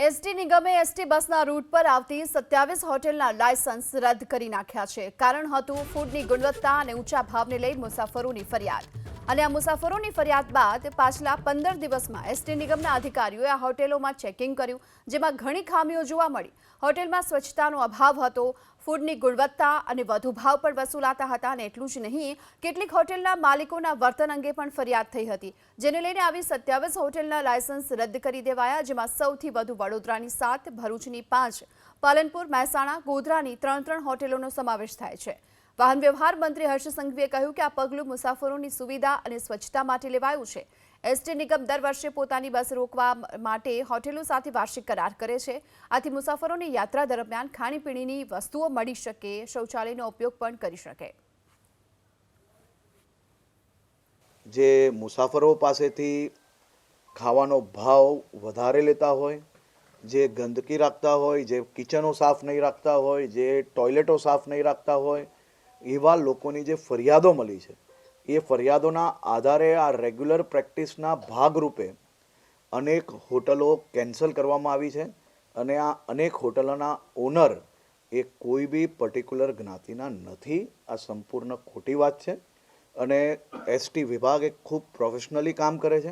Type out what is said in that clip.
ST નિગમે ST બસના route પર આવતી 27 હોટેલના લાયસન્સ રદ કરી નાખ્યા છે। કારણ હતું ફૂડની ગુણવત્તા અને ઊંચા ભાવને લઈ મુસાફરોની ફરિયાદ। અને આ મુસાફરોની ફરિયાદ બાદ પાછલા 15 દિવસમાં એસટી નિગમના અધિકારીઓએ આ હોટેલોમાં ચેકિંગ કર્યું, જેમાં ઘણી ખામીઓ જોવા મળી। હોટેલમાં સ્વચ્છતાનો અભાવ હતો, ફૂડની ગુણવત્તા અને વધુ ભાવ પણ વસૂલાતા હતા। અને એટલું જ નહીં, કેટલીક હોટેલના માલિકોના વર્તન અંગે પણ ફરિયાદ થઈ હતી, જેને લઈને આવી 27 હોટેલના લાયસન્સ રદ કરી દેવાયા, જેમાં સૌથી વધુ વડોદરાની 7, ભરૂચની 5, પાલનપુર, મહેસાણા, ગોધરાની 3 હોટેલોનો સમાવેશ થાય છે। વાહન વ્યવહાર મંત્રી હર્ષ સંઘવીએ કહ્યું કે આ પગલું મુસાફરોની સુવિધા અને સ્વચ્છતા માટે લેવાયું છે। એસટી નિગમ દર વર્ષે પોતાની બસ રોકવા માટે હોટેલો સાથે વાર્ષિક કરાર કરે છે। આથી મુસાફરોને યાત્રા દરમિયાન ખાણીપીણીની વસ્તુઓ મળી શકે, શૌચાલયનો ઉપયોગ પણ કરી શકે। જે મુસાફરો પાસેથી ખાવાનો ભાવ વધારે લેતા હોય, જે ગંદકી રાખતા હોય, જે કિચનો સાફ નહીં રાખતા હોય, જે ટોયલેટો સાફ નહીં રાખતા હોય, એવા લોકોની જે ફરિયાદો મળી છે, એ ફરિયાદોના આધારે આ રેગ્યુલર પ્રેક્ટિસના ભાગરૂપે અનેક હોટલો કેન્સલ કરવામાં આવી છે। અને આ અનેક હોટલોના ઓનર એ કોઈ બી પર્ટિક્યુલર જ્ઞાતિના નથી। આ સંપૂર્ણ ખોટી વાત છે અને એસટી વિભાગ એક ખૂબ પ્રોફેશનલી કામ કરે છે।